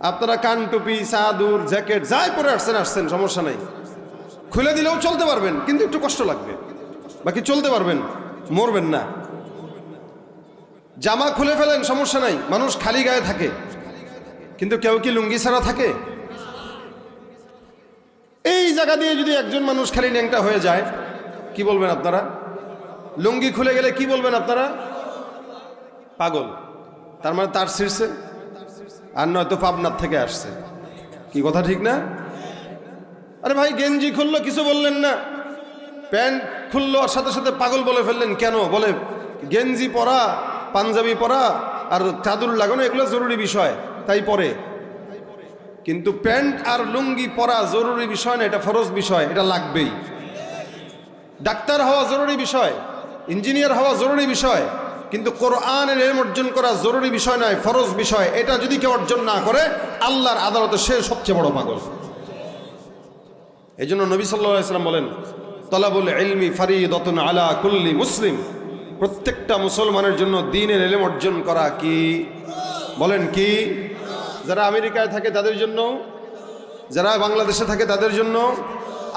আপনারা কান টুপি, চাদর, জ্যাকেট যাই পরে আসছেন, সমস্যা নাই। খুলে দিলেও চলতে পারবেন, কিন্তু একটু কষ্ট লাগবে। বাকি চলতে পারবেন, মরবেন না। জামা খুলে ফেলেন, সমস্যা নাই। মানুষ খালি গায়ে থাকে, কিন্তু কেউ কি লুঙ্গি ছাড়া থাকে? এই জায়গা দিয়ে যদি একজন মানুষ খালি ন্যাংটা হয়ে যায়, কি বলবেন আপনারা? লুঙ্গি খুলে গেলে কি বলবেন আপনারা? পাগল। তার মানে তার শীর্ষে, আর নয়তো পাবনার থেকে আসছে। কি কথা ঠিক না? আরে ভাই, গেঞ্জি খুললো, কিছু বললেন না। প্যান্ট খুললো, আর সাথে সাথে পাগল বলে ফেললেন কেন? বলে গেঞ্জি পরা, পাঞ্জাবি পরা আর চাদর লাগানো এগুলো জরুরি বিষয়, তাই পরে। কিন্তু প্যান্ট আর লুঙ্গি পরা জরুরি বিষয় না, এটা ফরজ বিষয়, এটা লাগবেই। ডাক্তার হওয়া জরুরি বিষয়, ইঞ্জিনিয়ার হওয়া জরুরি বিষয়, কিন্তু কোরআনের ইলম অর্জন করা জরুরি বিষয় নয়, ফরজ বিষয়। এটা যদি কেউ অর্জন না করে, আল্লাহর আদালতে সে সবচেয়ে বড় পাগল। এই জন্য নবী সাল্লাল্লাহু আলাইহি ওয়াসাল্লাম বলেন, তলাবুল ইলমি ফারিদাতুন আলা কুল্লি মুসলিম। প্রত্যেকটা মুসলমানের জন্য দ্বীনের ইলম অর্জন করা কি? বলেন কি? যারা আমেরিকায় থাকে তাদের জন্য, যারা বাংলাদেশে থাকে তাদের জন্য,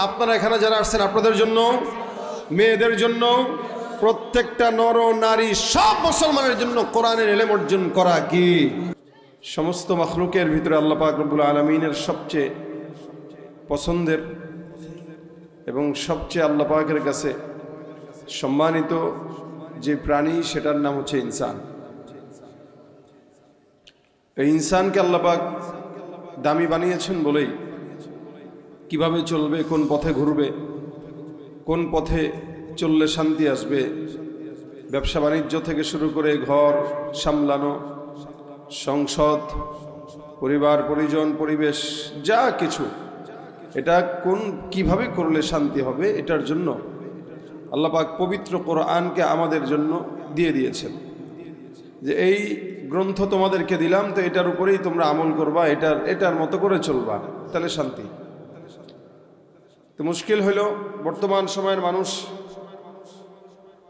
আপনারা এখানে যারা আসছেন আপনাদের জন্য, মেয়েদের জন্য, প্রত্যেকটা নর নারী সব মুসলমানের জন্য কোরআনের ইলম অর্জন করা কি? সমস্ত মাখলুকের ভিতরে আল্লাহ পাক রব্বুল আলামিনের সবচেয়ে পছন্দের এবং সবচেয়ে আল্লাহ পাকের কাছে সম্মানিত যে প্রাণী, সেটার নাম হচ্ছে ইনসান। এই ইনসানকে আল্লাহ পাক দামি বানিয়েছেন বলেই কিভাবে চলবে, কোন পথে ঘুরবে, কোন পথে চললে শান্তি আসবে, ব্যবসা বাণিজ্য থেকে শুরু করে ঘর সামলানো, সংসদ, পরিবার পরিজন, পরিবেশ, যা কিছু, এটা কিভাবে করলে শান্তি হবে, এটার জন্য আল্লাহ পাক পবিত্র কোরআনকে আমাদের জন্য দিয়ে দিয়েছেন যে এই গ্রন্থ তোমাদেরকে দিলাম, তো এটার উপরেই তোমরা আমল করবা, এটার মতো করে চলবা, তাহলে শান্তি। তো মুশকিল হইল বর্তমান সময়ের মানুষ,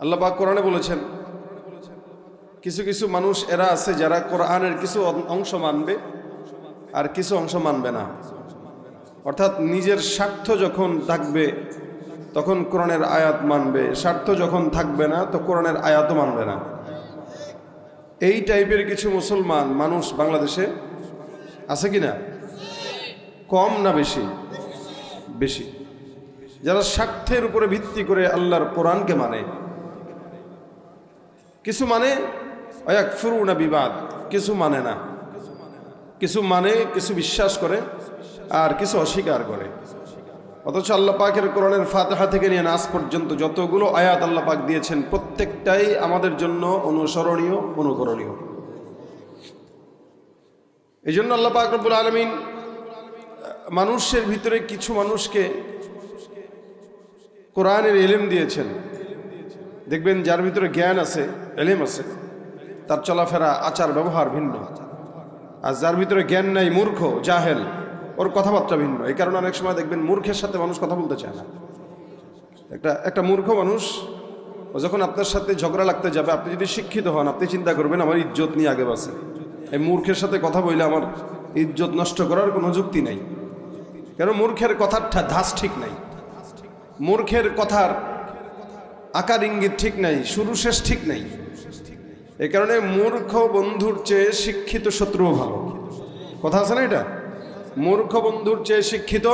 আল্লাহ পাক কোরআনে বলেছেন কিছু কিছু মানুষ এরা আছে যারা কোরআনের কিছু অংশ মানবে আর কিছু অংশ মানবে না। অর্থাৎ নিজের স্বার্থ যখন থাকবে তখন কোরআনের আয়াত মানবে, স্বার্থ যখন থাকবে না তো কোরআনের আয়াতও মানবে না। এই টাইপের কিছু মুসলমান মানুষ বাংলাদেশে আছে কি না? কম না বেশি? বেশি। যারা স্বার্থের উপরে ভিত্তি করে আল্লাহর কোরআনকে মানে, কিছু মানে ওয়াকফুরুনা বিবাদ, কিছু মানে না, কিছু মানে, কিছু বিশ্বাস করে আর কিছু অস্বীকার করে। অথচ আল্লাহ পাকের কোরআনের ফাতিহা থেকে নিয়ে নাস পর্যন্ত যতগুলো আয়াত আল্লাহ পাক দিয়েছেন প্রত্যেকটাই আমাদের জন্য অনুসরণীয়, অনুকরণীয়। এই জন্য আল্লাহ পাক রব্বুল আলামিন মানুষের ভিতরে কিছু মানুষকে কোরআনের ইলম দিয়েছেন। দেখবেন যার ভিতরে জ্ঞান আছে, ইলম আছে, তার চলাফেরা, আচার ব্যবহার ভিন্ন। আর যার ভিতরে জ্ঞান নাই, মূর্খ, জাহেল, ওর কথাবার্তা ভিন্ন। এই কারণে অনেক সময় দেখবেন মূর্খের সাথে মানুষ কথা বলতে চায় না। একটা মূর্খ মানুষ ও যখন আপনার সাথে ঝগড়া লাগতে যাবে, আপনি যদি শিক্ষিত হন, আপনি চিন্তা করবেন আমার ইজ্জত নিয়ে আগে বাঁচে। এই মূর্খের সাথে কথা বললে আমার ইজ্জত নষ্ট করার কোনো যুক্তি নাই। কেন? মূর্খের কথার ধাঁচ ঠিক নাই, মূর্খের কথার আকার ইঙ্গিত ঠিক নাই, শুরু শেষ ঠিক নাই। এই কারণে মূর্খ বন্ধুর চেয়ে শিক্ষিত শত্রুও ভালো। কথা আছে না এটা? মূর্খ বন্ধুর চেয়ে শিক্ষিত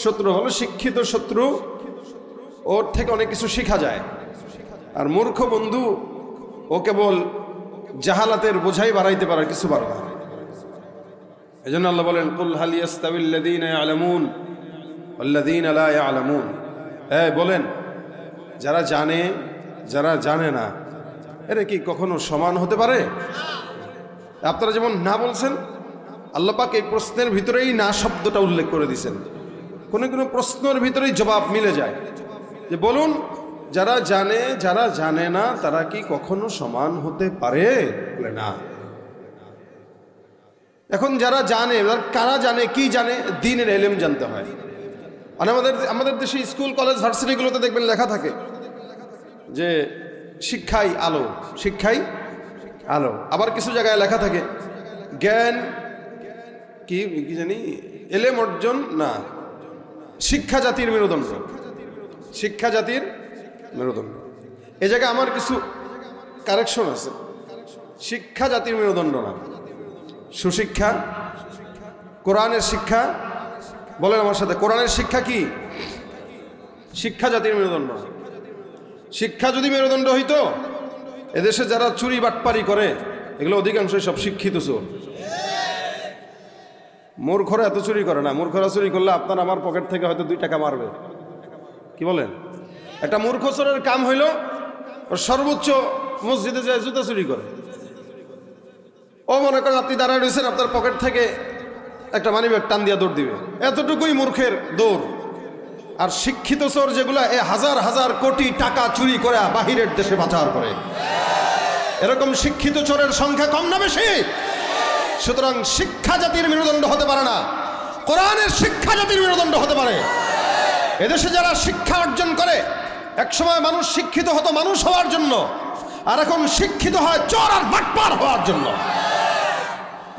শত্রু ভালো। শিক্ষিত শত্রু, ওর থেকে অনেক কিছু শেখা যায়। আর মূর্খ বন্ধু ও কেবল জাহালাতের বোঝাই বাড়াইতে পারে, কিছু পারে না। এই জন্য আল্লাহ বলেন, কুল হাল ইয়াস্তাবিল্লাযীনা ইয়ালামুন ওয়াল্লাযীনা লা ইয়ালামুন। বলেন, যারা জানে, যারা জানে না, এরা কি কখনো সমান হতে পারে? আপনারা যেমন না বলছেন, আল্লাহ পাক এই প্রশ্নের ভিতরেই না শব্দটা উল্লেখ করে দিয়েছেন। কোনো কোনো প্রশ্নের ভিতরেই জবাব মিলে যায় যে বলুন, যারা জানে, যারা জানে না, তারা কি কখনো সমান হতে পারে? বলে না। এখন যারা জানে, কারা জানে, কি জানে? দ্বীনের ইলম জানতে হয়। আর আমাদের দেশে স্কুল, কলেজ, ভার্সিটিগুলোতে দেখবেন লেখা থাকে যে শিক্ষাই আলো, শিক্ষাই আলো। আবার কিছু জায়গায় লেখা থাকে জ্ঞান কি কি জানি এলেম অর্জন না, শিক্ষা জাতির মেরুদণ্ড, শিক্ষা জাতির মেরুদণ্ড। এ জায়গায় আমার কিছু কারেকশন আছে। শিক্ষা জাতির মেরুদণ্ড না, সুশিক্ষা, কোরআনের শিক্ষা। বলেন আমার সাথে, কোরআনের শিক্ষা কি? শিক্ষা জাতির মেরুদণ্ড। শিক্ষা যদি মেরুদণ্ড হইতো, এদেশে যারা চুরি বাটপারি করে এগুলো অধিকাংশই সব শিক্ষিত চোর। মূর্খরা এত চুরি করে না। মূর্খরা চুরি করলে আপনার আমার পকেট থেকে হয়তো 2 টাকা মারবে। কি বলেন? একটা মূর্খ চোরের কাম হইল ওর সর্বোচ্চ মসজিদে যায় জুতা চুরি করে। ও মনে করেন আপনি দাঁড়ায় রয়েছেন, আপনার পকেট থেকে একটা মানিব্যাগ টান দিয়া দৌড় দিবে, এতটুকুই মূর্খের দৌড়। আর শিক্ষিত চোর যেগুলা হাজার হাজার কোটি টাকা চুরি করে বাহিরের দেশে পাচার করে, এরকম শিক্ষিত চোরের সংখ্যা কম না বেশি? সুতরাং শিক্ষা জাতির মেরুদণ্ড হতে পারে না, কোরআনের শিক্ষা জাতির মেরুদণ্ড হতে পারে। এদেশে যারা শিক্ষা অর্জন করে, একসময় মানুষ শিক্ষিত হতো মানুষ হওয়ার জন্য, আর এখন শিক্ষিত হয় চোর আর বাটপার হওয়ার জন্য।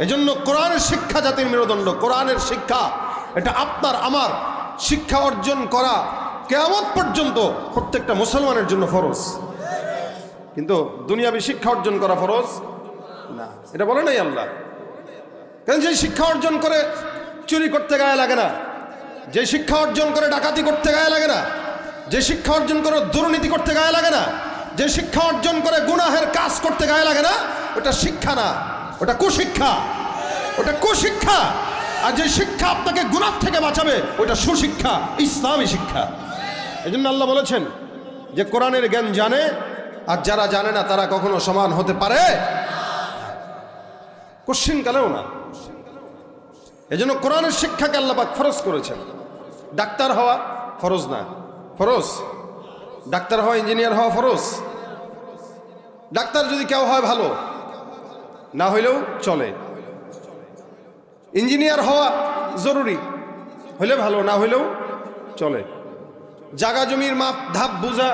এজন্য কোরআনের শিক্ষা জাতির মেরুদণ্ড। কোরআনের শিক্ষা এটা আপনার আমার শিক্ষা অর্জন করা কিয়ামত পর্যন্ত প্রত্যেকটা মুসলমানের জন্য ফরজ, কিন্তু দুনিয়াবী শিক্ষা অর্জন করা ফরজ না। এটা বলে নাই আল্লাহ। কারণ যে শিক্ষা অর্জন করে চুরি করতে গায়ে লাগে না, যে শিক্ষা অর্জন করে ডাকাতি করতে গায়ে লাগে না, যে শিক্ষা অর্জন করে দুর্নীতি করতে গায়ে লাগে না, যে শিক্ষা অর্জন করে গুনাহের কাজ করতে গায়ে লাগে না, ওটা শিক্ষা না, ওটা কুশিক্ষা, ওটা কুশিক্ষা। আর যে শিক্ষা আপনাকে গুনাহ থেকে বাঁচাবে ওটা সুশিক্ষা, ইসলামী শিক্ষা। এই জন্য আল্লাহ বলেছেন যে কোরআনের জ্ঞান জানে আর যারা জানে না তারা কখনো সমান হতে পারে কোশ্চিন কালেও না। এই জন্য কোরআনের শিক্ষাকে আল্লাহ পাক ফরজ করেছেন। ডাক্তার হওয়া ফরজ না, ফরজ। ডাক্তার হওয়া, ইঞ্জিনিয়ার হওয়া ফরজ। ডাক্তার যদি কেউ হয় ভালো, না হইলেও চলে। ইঞ্জিনিয়ার হওয়া জরুরি, হইলে ভালো, না হইলেও চলে। জাগা জমির মাপ ধাপ বুঝা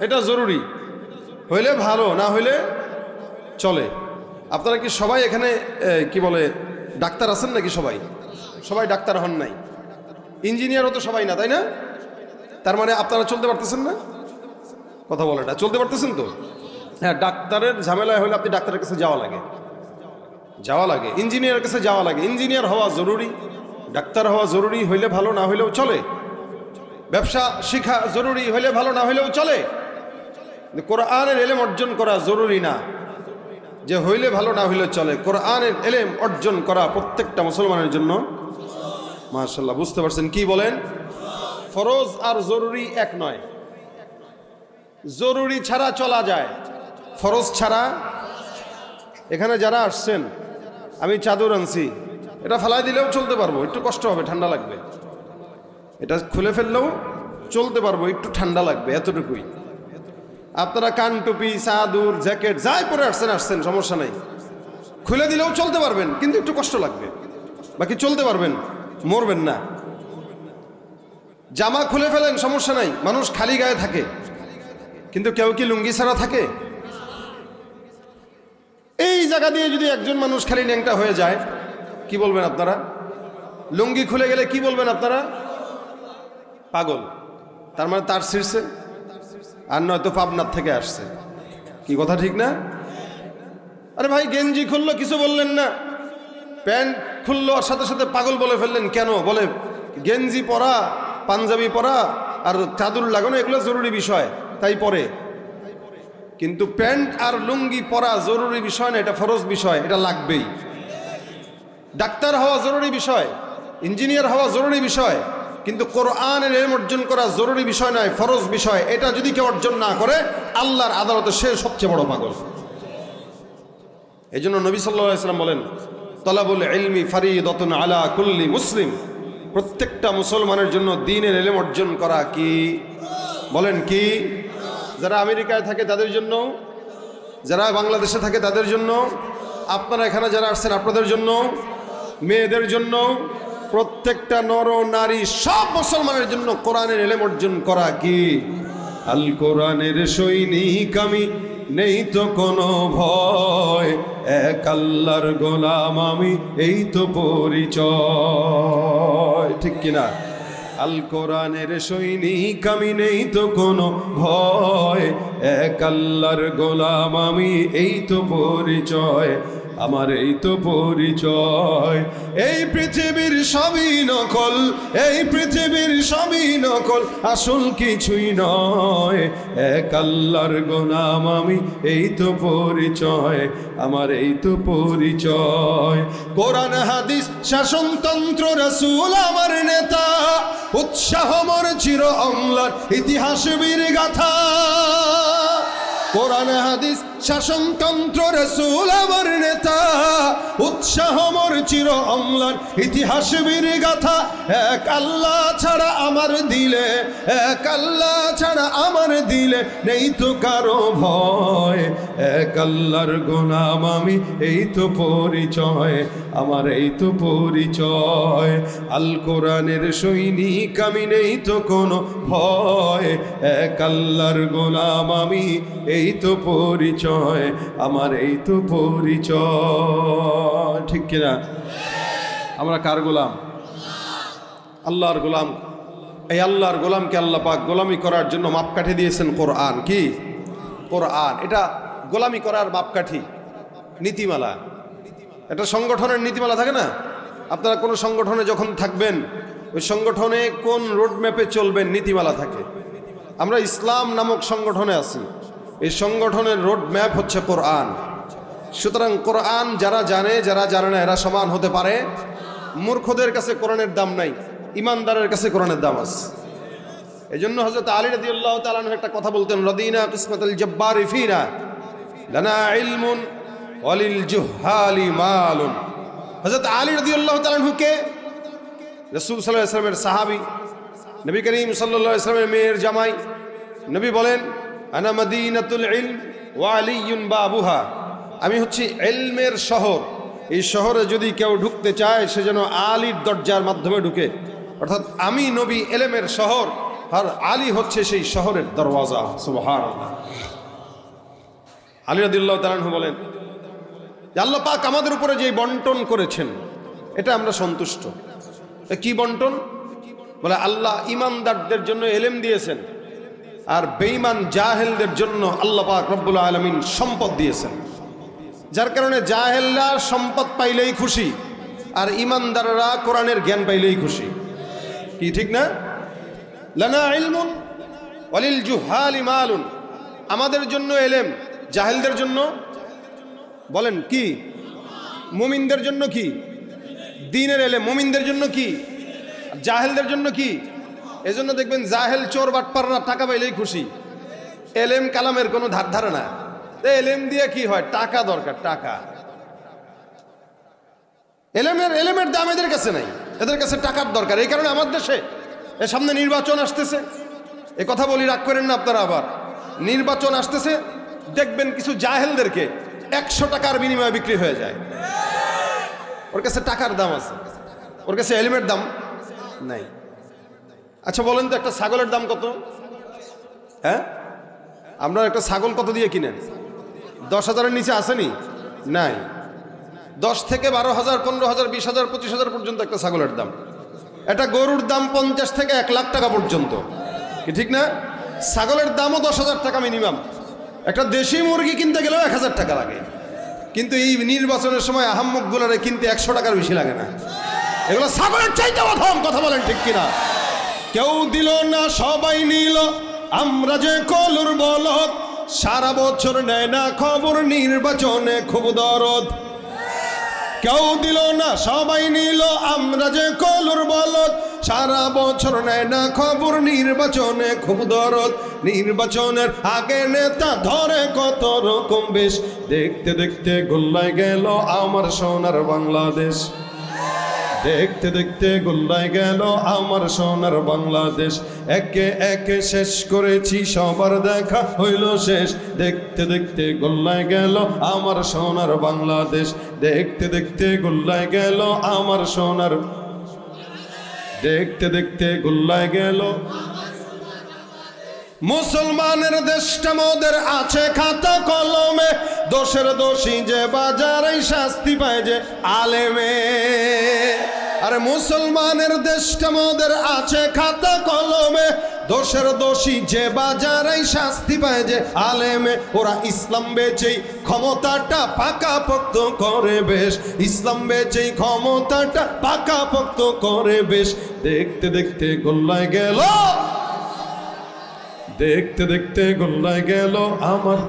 এটা জরুরি, হইলে ভালো, না হইলে চলে। আপনারা কি সবাই এখানে কি বলে ডাক্তার আছেন নাকি? সবাই সবাই ডাক্তার হন নাই। ইঞ্জিনিয়ারও তো সবাই না, তাই না? তার মানে আপনারা চলতে পারতেছেন না? কথা বলে না, চলতে পারতেছেন তো? হ্যাঁ, ডাক্তারের ঝামেলায় হলে আপনি ডাক্তারের কাছে যাওয়া লাগে, যাওয়া লাগে, ইঞ্জিনিয়ারের কাছে যাওয়া লাগে। ইঞ্জিনিয়ার হওয়া জরুরি, ডাক্তার হওয়া জরুরি, হইলে ভালো, না হইলেও চলে। ব্যবসা শিখা জরুরি, হইলে ভালো, না হইলেও চলে। কোরআনের ইলম অর্জন করা জরুরি না, যে হইলে ভালো, না হইলে চলে। কোরআনের ইলম অর্জন করা প্রত্যেকটা মুসলমানের জন্য মাশাআল্লাহ। বুঝতে পারছেন কি বলেন? ফরজ আর জরুরি এক নয়। জরুরি ছাড়া চলা যায়, ফরজ ছাড়া। এখানে যারা আসছেন, আমি চাদর আনছি, এটা ফেলাই দিলেও চলতে পারবো, একটু কষ্ট হবে, ঠান্ডা লাগবে। এটা খুলে ফেললেও চলতে পারবো, একটু ঠান্ডা লাগবে, এতটুকুই। আপনারা কান টুপি, চাদর, জ্যাকেট যাই পরে আসছেন, আসছেন, সমস্যা নাই। খুলে দিলেও চলতে পারবেন, কিন্তু একটু কষ্ট লাগবে। বাকি চলতে পারবেন, মরবেন না। জামা খুলে ফেলেন, সমস্যা নাই। মানুষ খালি গায়ে থাকে, কিন্তু কেউ কি লুঙ্গি ছাড়া থাকে? এই জায়গা দিয়ে যদি একজন মানুষ খালি ন্যাংটা হয়ে যায়, কি বলবেন আপনারা? লুঙ্গি খুলে গেলে কি বলবেন আপনারা? পাগল। তার মানে তার শীর্ষে, আর নয়তো পাবনার থেকে আসছে। কি কথা ঠিক না? আরে ভাই, গেঞ্জি খুললো, কিছু বললেন না। প্যান্ট খুললো, আর সাথে সাথে পাগল বলে ফেললেন কেন? বলে গেঞ্জি পরা, পাঞ্জাবি পরা আর চাদর লাগানো এগুলো জরুরি বিষয়, তাই পরে। কিন্তু প্যান্ট আর লুঙ্গি পরা জরুরি বিষয় না, এটা ফরজ বিষয়, এটা লাগবেই। ডাক্তার হওয়া জরুরি বিষয়, ইঞ্জিনিয়ার হওয়া জরুরি বিষয়, কিন্তু কোরআনের ইলম অর্জন করা জরুরি বিষয় নয়, ফরজ বিষয়। এটা যদি কেউ অর্জন না করে, আল্লাহর আদালতে সে সবচেয়ে বড় পাগল। এই জন্য নবী সাল্লাল্লাহু আলাইহি ওয়াসাল্লাম বলেন, তলাবুল ইলমি ফারিদাতুন আলা কুল্লি মুসলিম। প্রত্যেকটা মুসলমানের জন্য দ্বীনের ইলম অর্জন করা কি? বলেন কি? যারা আমেরিকায় থাকে তাদের জন্য, যারা বাংলাদেশে থাকে তাদের জন্য, আপনারা এখানে যারা আসছেন আপনাদের জন্য, মেয়েদের জন্য, প্রত্যেকটা নর নারী সব মুসলমানের জন্য কোরআনের ইলম অর্জন করা কি? আল কোরআনের সৈনিক আমি, নেই তো কোনো ভয়, এক আল্লাহর গোলাম আমি, এই তো পরিচয়। ঠিক কিনা? আল কোরআনের সৈনিক আমি, নেই তো কোনো ভয়, এক আল্লাহর গোলাম আমি, এই তো পরিচয় আমার, এই তো পরিচয়। এই পৃথিবীর সবই নকল, এই পৃথিবীর সবই নকল, আসল কিছুই নয়, এক আল্লাহর গোলাম আমি, এই তো পরিচয় আমার, এই তো পরিচয়। কোরআন হাদিস শাসনতন্ত্র রাসূল আমার নেতা, উৎসাহ মোর চির অম্লান ইতিহাস বীর গাথা। কোরআন হাদিস শাসনতন্ত্র রাসূল আমার নেতা, উৎসাহ মোর চির অম্লান ইতিহাস বীর গাথা। এক আল্লাহ ছাড়া আমার দিলে, এক আল্লাহ ছাড়া আমার দিলে নেই তো কারো ভয়, এক আল্লাহর গোলাম আমি, এই তো পরিচয় আমার, এই তো পরিচয়। আল কোরআনের সৈনিক আমি, নেই তো কোনো ভয়, এক আল্লাহর গোলাম আমি, এই তো পরিচয় আমার, এই তো পরিচয়। ঠিক কিনা? আমরা কার গোলাম? আল্লাহর গোলাম। এই আল্লাহর গোলামকে আল্লাহ পাক গোলামি করার জন্য মাপকাঠি দিয়েছেন কোরআন। কি? কোরআন। এটা গোলামি করার মাপকাঠি, নীতিমালা। এটা সংগঠনের নীতিমালা থাকে না? আপনারা কোনো সংগঠনে যখন থাকবেন, ওই সংগঠনে কোন রোডম্যাপে চলবেন, নীতিমালা থাকে। আমরা ইসলাম নামক সংগঠনে আছি, এই সংগঠনের রোড ম্যাপ হচ্ছে কোরআন। সুতরাং কোরআন যারা জানে, যারা জানে না, এরা সমান হতে পারে। মূর্খদের কাছে কোরআনের দাম নাই, ইমানদারের কাছে কোরআনের দাম আছে। এই জন্য হযরত আলী রাদিয়াল্লাহু তাআলা আনহু একটা কথা বলতেন, রদিনা কিসমাতুল জব্বারি ফিনা লানা ইলমুন ওয়ালিল জুহালি মালুন। হযরত আলী রাদিয়াল্লাহু তাআলা আনহু কে? রাসূল সাল্লাল্লাহু আলাইহি ওয়াসাল্লামের সাহাবী, নবী করিম সাল্লাল্লাহু আলাইহি ওয়াসাল্লামের মেয়ের জামাই। নবী বলেন, আনা মদিনাতুল ইলম ওয়া আলিয়ুন বাবুহা, আমি হচ্ছি ইলমের শহর। এই শহরে যদি কেউ ঢুকতে চায়, সে যেন আলীর দরজার মাধ্যমে ঢুকে। অর্থাৎ আমি নবী ইলমের শহর, আর আলী হচ্ছে সেই শহরের দরওয়াজা। সুবহানাল্লাহ। আলী রাদিয়াল্লাহু তাআলা আনহু বলেন, আল্লাহ পাক আমাদের উপরে যে বন্টন করেছেন, এটা আমরা সন্তুষ্ট। কি বন্টন? বলে আল্লাহ ইমানদারদের জন্য ইলম দিয়েছেন, আর বেঈমান জাহেলদের জন্য আল্লাহ পাক রব্বুল আলামিন সম্পদ দিয়েছেন। যার কারণে জাহেলরা সম্পদ পাইলেই খুশি, আর ইমানদাররা কোরআনের জ্ঞান পাইলেই খুশি। কি ঠিক না? লানা ইলমুন ওয়ালিল জুহালি মালুন, আমাদের জন্য ইলম, জাহেলদের জন্য বলেন কি? মুমিনদের জন্য কি? দ্বীনের ইলম। মুমিনদের জন্য কি? জাহেলদের জন্য কি? এজন্য দেখবেন জাহেল চোর বাটপাররা টাকা পাইলেই খুশি, এলেম কালামের কোনো ধার ধারে না। এলেম দিয়ে কি হয়? টাকা দরকার, টাকা। এলেমের দাম এদের কাছে নাই, এদের কাছে টাকার দরকার। এই কারণে আমার দেশে সামনে নির্বাচন আসতেছে, এ কথা বলি, রাগ করেন না আপনারা। আবার নির্বাচন আসতেছে, দেখবেন কিছু জাহেলদেরকে 100 টাকার বিনিময়ে বিক্রি হয়ে যায়। ওর কাছে টাকার দাম আছে, ওর কাছে এলেমের দাম নাই। আচ্ছা বলেন তো, একটা ছাগলের দাম কত? হ্যাঁ, আপনার একটা ছাগল কত দিয়ে কিনেন? 10,000-এর নিচে আসেনি? নাই। 10 থেকে 12,000, 15,000, 20,000, 25,000 পর্যন্ত একটা ছাগলের দাম। একটা গরুর দাম 50 থেকে 1 লাখ টাকা পর্যন্ত। কি ঠিক না? ছাগলের দামও 10,000 টাকা মিনিমাম। একটা দেশি মুরগি কিনতে গেলেও 1,000 টাকা লাগে। কিন্তু এই নির্বাচনের সময় আহাম্মকগুলারে কিনতে 100 টাকার বেশি লাগে না। এগুলো ছাগলের চাইতে অধম। কথা বলেন ঠিক কিনা? কেউ দিল না, সবাই নিল, আমরা যে কলুর বলদ, সারা বছর নেয় না খবর, নির্বাচনে খুব দরদ। কেউ দিল না, সবাই নিল, আমরা যে কলুর বলদ, সারা বছর নেয় না খবর, নির্বাচনে খুব দরদ। নির্বাচনের আগে নেতা ধরে কত রকম বেশ, দেখতে দেখতে গোল্লায় গেল আমার সোনার বাংলাদেশ। দেখতে দেখতে গোল্লায় গেল আমার সোনার বাংলাদেশ। একে একে শেষ করেছি, সবার দেখা হইল শেষ। দেখতে দেখতে গোল্লায় গেল আমার সোনার বাংলাদেশ। দেখতে দেখতে গোল্লায় গেল আমার সোনার, দেখতে দেখতে গোল্লায় গেল। মুসলমানের দেশটা মোদের আছে খাতা কলমে, দোষের দোষী যে বাজারে শাস্তি পায় যে আলেমে। আরে মুসলমানের দেশটা মোদের আছে খাতা কলমে, দোষের দোষী যে বাজারে শাস্তি পায় যে আলেমে। ওরা ইসলাম বেচেই ক্ষমতাটা পাকাপোক্ত করে বেশ, ইসলাম বেচেই ক্ষমতাটা পাকাপোক্ত করে বেশ। দেখতে দেখতে গোল্লায় গেল, দেখতে দেখতে গোল্লায় গেল আমার,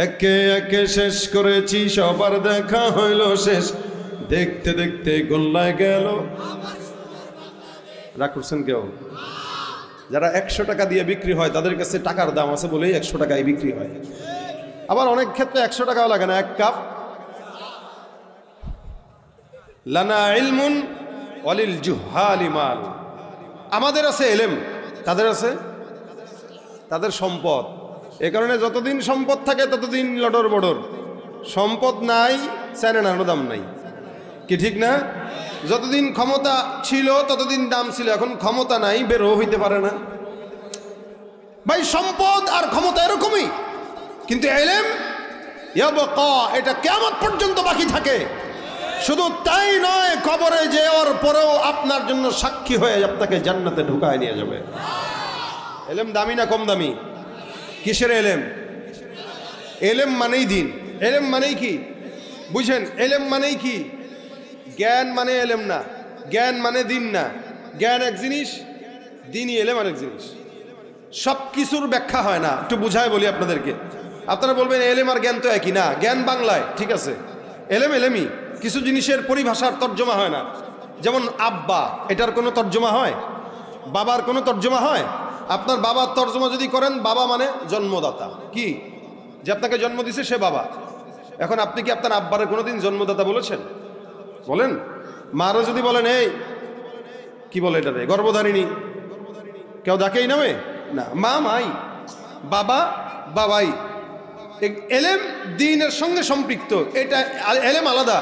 একে একে শেষ করেছি সবার দেখা হইল শেষ। দেখতে দেখতে গোল্লায় গেল। রাগ করছেন কেউ? যারা 100 টাকা দিয়ে বিক্রি হয় তাদের কাছে টাকার দাম আছে বলেই 100 টাকায় বিক্রি হয়। আবার অনেক ক্ষেত্রে 100 টাকাও লাগে না, 1 কাপ। লানা ইলমুন ওয়ালিল জুহালি মাল। আমাদের আছে এলেম, তাদের আছে তাদের সম্পদ। এ কারণে যতদিন সম্পদ থাকে ততদিন লডর বডর, সম্পদ নাই চায় না, দাম নাই। কি ঠিক না? যতদিন ক্ষমতা ছিল ততদিন দাম ছিল, এখন ক্ষমতা নাই, বেরো হইতে পারে না। ভাই সম্পদ আর ক্ষমতা এরকমই, কিন্তু ইলম ইয়াবকা, এটা কিয়ামত পর্যন্ত বাকি থাকে। শুধু তাই নয়, কবরে যাওয়ার পরেও আপনার জন্য সাক্ষী হয়ে আপনাকে জান্নাতে ঢুকায় নিয়ে যাবে। ইলম দামি না কম দামি? কিসের ইলম? ইলম মানেই দিন। ইলম মানেই কি বুঝেন? ইলম মানেই কি? জ্ঞান মানে ইলম না, জ্ঞান মানে দিন না। জ্ঞান এক জিনিস, দিনই ইলম আরেক জিনিস। সব কিছুর ব্যাখ্যা হয় না। একটু বুঝায় বলি আপনাদেরকে। আপনারা বলবেন ইলম আর জ্ঞান তো একই না। জ্ঞান বাংলায় ঠিক আছে, ইলম ইলমই। কিছু জিনিসের পরিভাষার তর্জমা হয় না। যেমন আব্বা, এটার কোনো তর্জমা হয়? বাবার কোনো তর্জমা হয়? আপনার বাবার তর্জমা যদি করেন, বাবা মানে জন্মদাতা, কি যে আপনাকে জন্ম দিছে সে বাবা। এখন আপনি কি আপনার আব্বারে কোনোদিন জন্মদাতা বলেছেন? বলেন? মারও যদি বলেন এই কি বলে এটা রে গর্ভধারিণী, কেউ ডাকেই নামে না। মা মাই, বাবা বাবাই। এলেম দ্বীনের সঙ্গে সম্পৃক্ত। এটা এলেম আলাদা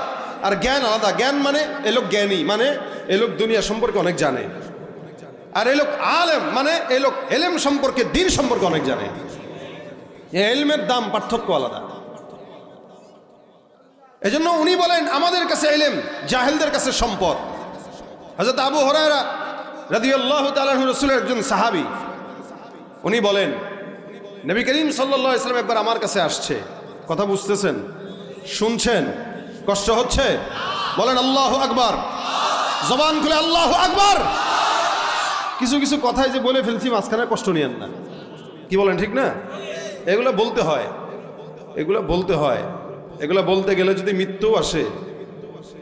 আর জ্ঞান আলাদা। জ্ঞান মানে এ লোক জ্ঞানী, মানে এ লোক দুনিয়া সম্পর্কে অনেক জানে। আর এ লোক আলেম মানে এ লোক এলেম সম্পর্কে, দ্বীন সম্পর্কে অনেক জানে। এলমের দাম পার্থক্য আলাদা। এজন্য উনি বলেন আমাদের কাছে ইলম, জাহেলদের কাছে সম্পদ। হযরত আবু হুরায়রা রাদিয়াল্লাহু তাআলা আনহু রাসূলের একজন সাহাবী, উনি বলেন নবী করিম সাল্লাল্লাহু আলাইহি ওয়াসাল্লাম একবার আমার কাছে আসছে। কথা বুঝতেছেন? শুনছেন? কষ্ট হচ্ছে? বলেন আল্লাহু আকবার। জবান খুলে আল্লাহু আকবার। কিছু কিছু কথাই যে বলে ফেলছি মাঝখানে, কষ্ট নিয়েন না। কি বলেন ঠিক না? এগুলো বলতে হয়, এগুলো বলতে হয়। এগুলো বলতে গেলে যদি মৃত্যু আসে,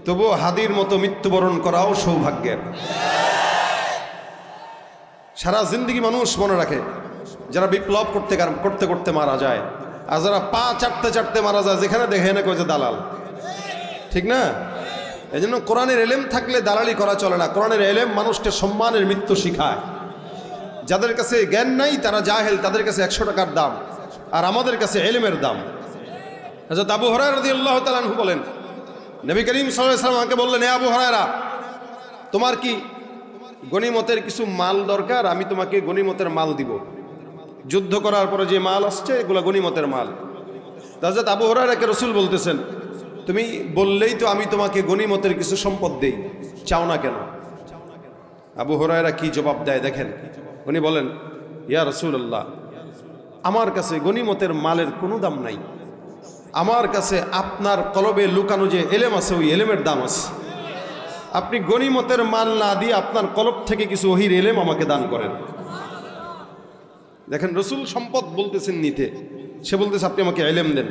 তবুও হাদির মতো মৃত্যুবরণ করাও সৌভাগ্যের। সারা জিন্দগি মানুষ মনে রাখে যারা বিপ্লব করতে করতে মারা যায়, আর যারা পা চাটতে চাটতে মারা যায়, যেখানে দেখে না কয়েছে দালাল। ঠিক না? এই জন্য কোরআনের এলেম থাকলে দালালি করা চলে না। কোরআনের এলেম মানুষকে সম্মানের মৃত্যু শিখায়। যাদের কাছে জ্ঞান নাই তারা জাহেল, তাদের কাছে 100 টাকার দাম, আর আমাদের কাছে এলেমের দাম। হযরত আবু হুরায়রা রাদিয়াল্লাহু তাআলা আনহু বলেন নবী করিম সাল্লাল্লাহু আলাইহি ওয়াসাল্লাম আমাকে বললেন, হে আবু হুরায়রা, তোমার কি গনিমতের কিছু মাল দরকার? আমি তোমাকে গনিমতের মাল দিব। যুদ্ধ করার পরে যে মাল আসছে এগুলো গনিমতের মাল। হযরত আবু হুরায়রাকে রাসূল বলতেছেন, তুমি বললেই তো আমি তোমাকে গনিমতের কিছু সম্পদ দেই, চাও না কেন? আবু হুরায়রা কি জবাব দেয় দেখেন। উনি বলেন, ইয়া রাসূলুল্লাহ, আমার কাছে গনিমতের মালের কোনো দাম নাই। আমার কাছে আপনার কলবে লুকানো যে এলেম আছে, ওই এলেমের দাম আছে। আপনি গনিমতের মাল না দিয়ে আপনার কলব থেকে কিছু ওহির এলেম আমাকে দান করেন। দেখেন, রসুল সম্পদ বলতেছেন নিতে, সে বলতেছে আপনি আমাকে এলেম দেন।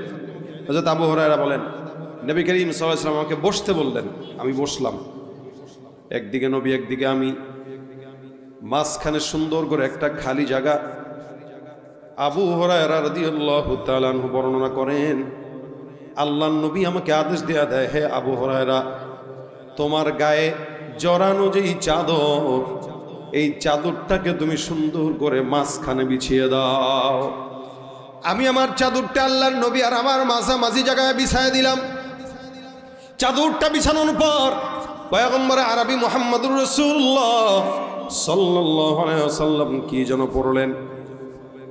হযরত আবু হুরায়রা বলেন, নবী করিম সাল্লাল্লাহু আলাইহি ওয়াসাল্লাম আমাকে বসতে বললেন, আমি বসলাম। একদিকে নবী, একদিকে আমি, মাঝখানে সুন্দর করে একটা খালি জায়গা। আবু হুরায়রা রাদিয়াল্লাহু তাআলা আনহু বর্ণনা করেন, আল্লাহর নবী আমাকে আদেশ দেয়া দেয়, হে আবু হুরায়রা, তোমার গায়ে জড়ানো যেই চাদর, এই চাদরটাকে তুমি সুন্দর করে মাঝখানে বিছিয়ে দাও। আমি আমার চাদরটা আল্লাহর নবী আর আমার মাঝামাঝি জায়গায় বিছায় দিলাম। চাদরটা বিছানোর পর পয়গম্বর আরবি মুহাম্মদুর রাসূলুল্লাহ সাল্লাল্লাহু আলাইহি ওয়াসাল্লাম কি যেন পড়লেন।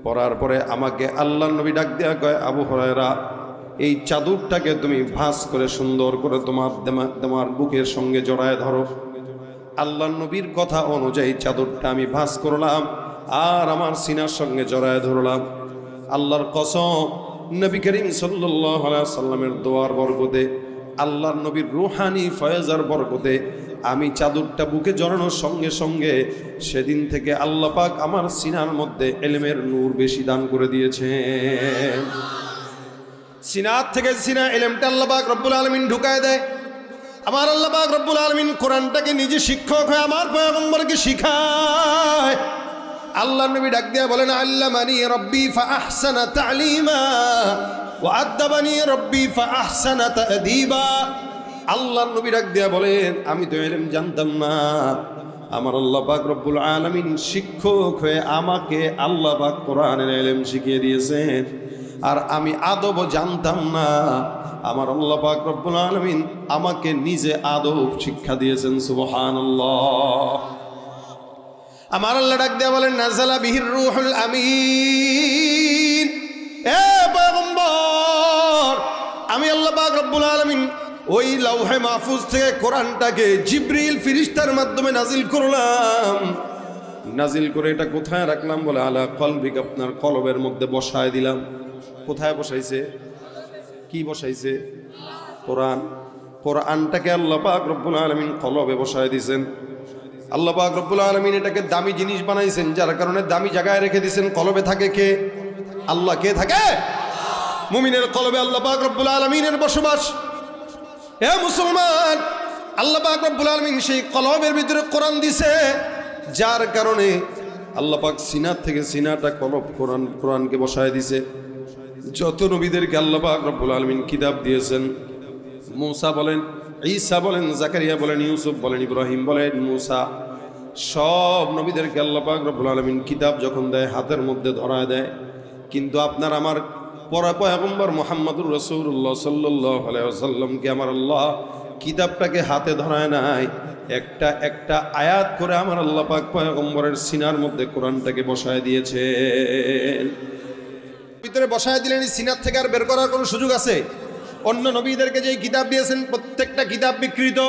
পড়ার পরে আমাকে আল্লাহর নবী ডাক দেয়া কয়, আবু হুরায়রা, এই চাদরটাকে তুমি ভাঁজ করে সুন্দর করে তোমার বুকের সঙ্গে জড়ায় ধরো। আল্লাহর নবীর কথা অনুযায়ী চাদরটা আমি ভাঁজ করলাম আর আমার সিনার সঙ্গে জড়ায় ধরলাম। আল্লাহর কসম, নবী করিম সাল্লাল্লাহু আলাইহি ওয়াসাল্লামের দোয়ার বরকতে, আল্লাহর নবীর রুহানি ফয়েজার বরকতে আমি চাদরটা বুকে জড়ানোর সঙ্গে সঙ্গে সেদিন থেকে আল্লাহ পাক আমার সিনার মধ্যে ইলমের নূর বেশি দান করে দিয়েছেন। সিনার থেকে সিনা ইলমটা আল্লাহ পাক রব্বুল আলামিন ঢুকায় দেয়। আমার আল্লাহ পাক রব্বুল আলামিন কোরআনটাকে নিজে শিক্ষক হয়ে আমার পয়গম্বরকে শিখায়। আল্লাহ নবী ডাক দিয়ে বলেন, আল্লামানি রব্বি ফাআহসানা তা'লিমা ওয়া আদাবানি রব্বি ফাআহসানা তা'দীবা। আল্লাহ নবী ডাক দিয়ে বলেন, আমি তো ইলম জানতাম না, আমার আল্লাহ পাক রব্বুল আলামিন শিক্ষক হয়ে আমাকে আল্লাহ পাক কোরআনের ইলম শিখিয়ে দিয়েছেন। আর আমি আদব জানতাম না, আমার আল্লাহ পাক রব্বুল আলামিন আমাকে নিজে আদব শিক্ষা দিয়েছেন। সুবহানাল্লাহ। আমার আল্লাহ ডাক দেয়া বলেন, নাযালা বিহির রূহুল আমিন। এ পয়গম্বর, আমি আল্লাহ পাক রব্বুল আলামিন ওই লাউহে মাহফুজ থেকে কোরআনটাকে জিবরিল ফেরেশতার মাধ্যমে নাজিল করলাম। নাজিল করে এটা কোথায় রাখলাম বলে, আলা কলবিক, আপনার কলবের মধ্যে বসায় দিলাম। কোথায় বসাইছে? কি বসাইছে? কোরআন। কোরআনটাকে আল্লাহ পাক রব্বুল আলামিন কলবে বসায় দিয়েছেন। আল্লাহ পাক রব্বুল আলামিন এটাকে দামি জিনিস বানাইছেন, যার কারণে দামি জায়গায় রেখে দিয়েছেন। কলবে থাকে কে? আল্লাহ। কে থাকে? মুমিনের কলবে আল্লাহ পাক রব্বুল আলামিনের বসবাস। এ মুসলমান, আল্লাহ পাক রব্বুল আলামিন সেই কলবের ভিতরে কোরআন দিছে, যার কারণে আল্লাহ পাক সিনার থেকে সিনাটা কলব কোরআনকে বসায় দিছে। যত নবীদেরকে আল্লাহ পাক রব্বুল আলামিন কিতাব দিয়েছেন, মূসা বলেন, ঈসা বলেন, জাকারিয়া বলেন, ইউসুফ বলেন, ইব্রাহিম বলেন, মূসা, সব নবীদেরকে আল্লাহ পাক রব্বুল আলামিন কিতাব যখন দেয় হাতের মধ্যে ধরায় দেয়। কিন্তু আপনার আমার পয়গম্বর মুহাম্মদুর রাসূলুল্লাহ সাল্লাল্লাহু আলাইহি ওয়াসাল্লামকে আমার আল্লাহ কিতাবটাকে হাতে ধরায় নাই, একটা একটা আয়াত করে আমার আল্লাহ পাক পয়গম্বরের সিনার মধ্যে কোরআনটাকে বসায় দিয়েছেন। ভিতরে বসায় দিলেন, সিনার থেকে আর বের করার কোনো সুযোগ আছে? অন্য নবীদেরকে যে কিতাব দিয়েছেন প্রত্যেকটা কিতাব বিকৃত।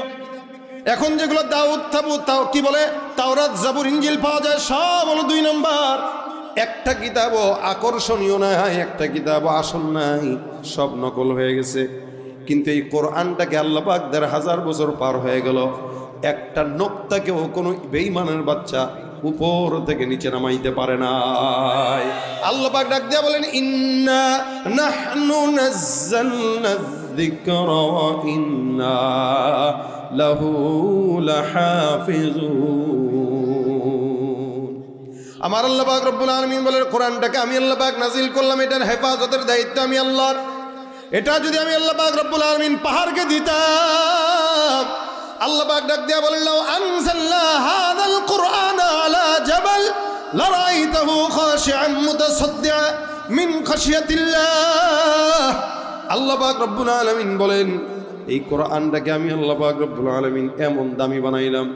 এখন যেগুলো দাউদ তাবুত কি বলে, তাওরাত জাবুর ইনজিল পাওয়া যায়, সব হলো 2 নম্বর। একটা কিতাবও আকর্ষণীয় নাই, একটা কিতাবও আসল নাই, সব নকল হয়ে গেছে। কিন্তু এই কোরআনটাকে আল্লাহ পাক 1000 বছর পার হয়ে গেল, একটা নোক্তাকেও কোনো বেঈমানের বাচ্চা উপর থেকে নিচে নামাইতে পারে না। আল্লাহ পাক ডাক দিয়া বলেন, ইন্না নাহনু নাযালনা যিকরা ওয়া ইন্না লাহু লাহাফিজুন। আমার আল্লাহ পাক রব্বুল আলামিন বলেন, কোরআনটাকে আমি আল্লাহ পাক নাজিল করলাম, এটার হেফাজতের দায়িত্ব আমি আল্লাহর। এটা যদি আমি আল্লাহ পাক রব্বুল আলামিন পাহাড়কে দিতাম, আল্লাহ পাক ডাক দিয়া বলেন, লাউ আনজালনা হাযাল কুরআনা আলা জাবাল লারাইতাহু খাশিআন মুতাসাদ্দিআ মিন খাশিয়াতিল্লাহ। আল্লাহ পাক রব্বুল আলামিন বলেন, এই কোরআনটাকে আমি আল্লাহ পাক রব্বুল আলামিন এমন দামি বানাইলাম,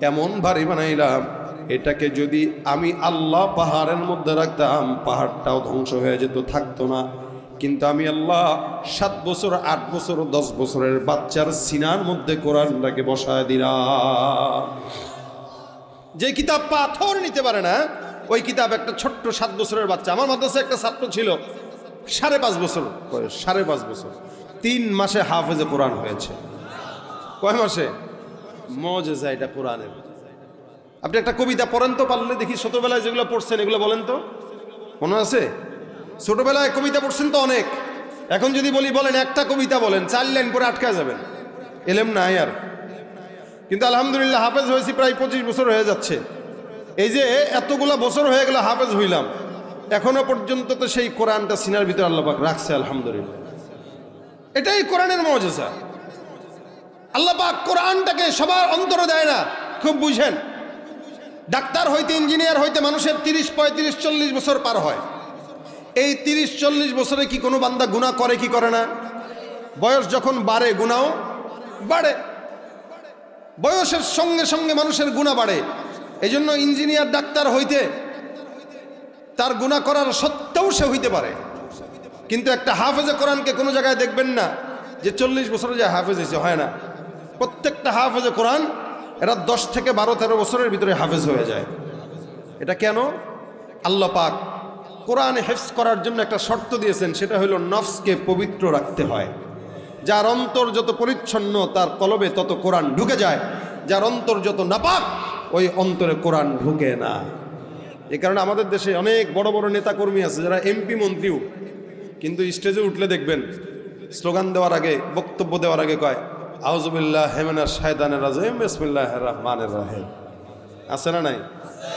এমন ভারী বানাইলাম, এটাকে যদি আমি আল্লাহ পাহাড়ের মধ্যে রাখতাম, পাহাড়টাও ধ্বংস হয়ে যেত, থাকতো না। কিন্তু আমি আল্লাহ 7 বছর, 8 বছর, 10 বছরের বাচ্চার সিনার মধ্যে কোরআনটাকে বসায় দিলাম। যে কিতাব পাথর নিতে পারে না, ওই কিতাব একটা ছোট্ট 7 বছরের বাচ্চা। আমার মাদ্রাসায় একটা ছাত্র ছিল, 5.5 বছর বয়স, 5.5 বছর, 3 মাসে হাফেজে কোরআন হয়েছে। কয় মাসে? মুজিজা এটা কোরআনের। আপনি একটা কবিতা পড়েন তো পারলে দেখি, ছোটবেলায় যেগুলো পড়ছেন এগুলো বলেন তো, মনে আছে? ছোটবেলায় কবিতা পড়ছেন তো অনেক। এখন যদি বলেন একটা কবিতা বলেন, 4 লাইন পরে আটকা যাবেন, এলেম নাই আর। কিন্তু আলহামদুলিল্লাহ হাফেজ হয়েছি, প্রায় 25 বছর হয়ে যাচ্ছে। এই যে এতগুলা বছর হয়ে গেল হাফেজ হইলাম, এখনো পর্যন্ত তো সেই কোরআনটা সিনার ভিতরে আল্লাহ পাক রাখছে, আলহামদুলিল্লাহ। এটাই কোরআনের মুজিজা। আল্লাহ পাক কোরআনটাকে সবার অন্তরে দেয় না, খুব বুঝেন। ডাক্তার হইতে, ইঞ্জিনিয়ার হইতে মানুষের 30, 35, 40 বছর পার হয়। এই 30-40 বছরে কি কোনো বান্দা গুনাহ করে কি করে না? বয়স যখন বাড়ে গুনাহও বাড়ে। বয়সের সঙ্গে সঙ্গে মানুষের গুনাহ বাড়ে। এই জন্য ইঞ্জিনিয়ার ডাক্তার হইতে তার গুনাহ করার সত্ত্বেও সে হইতে পারে, কিন্তু একটা হাফেজে কোরআনকে কোনো জায়গায় দেখবেন না যে 40 বছরে যে হাফেজ হয়েছে, হয় না। প্রত্যেকটা হাফেজে কোরআন এরা 10 থেকে 12-13 বছরের ভিতরে হাফেজ হয়ে যায়। এটা কেন? আল্লাহ পাক কোরআন হেফজ করার জন্য একটা শর্ত দিয়েছেন, সেটা হলো নফসকে পবিত্র রাখতে হয়। যার অন্তর যত পরিচ্ছন্ন তার কলবে তত কোরআন ঢুকে যায়, যার অন্তর যত নাপাক ওই অন্তরে কোরআন ঢুকে না। এই কারণে আমাদের দেশে অনেক বড় বড় নেতাকর্মী আছে যারা এমপি মন্ত্রীও, কিন্তু স্টেজে উঠলে দেখবেন স্লোগান দেওয়ার আগে, বক্তব্য দেওয়ার আগে কয় আউযুবিল্লাহি মিনাশ শাইতানির রাজিম বিসমিল্লাহির রহমানির রহিম। আছে না নাই?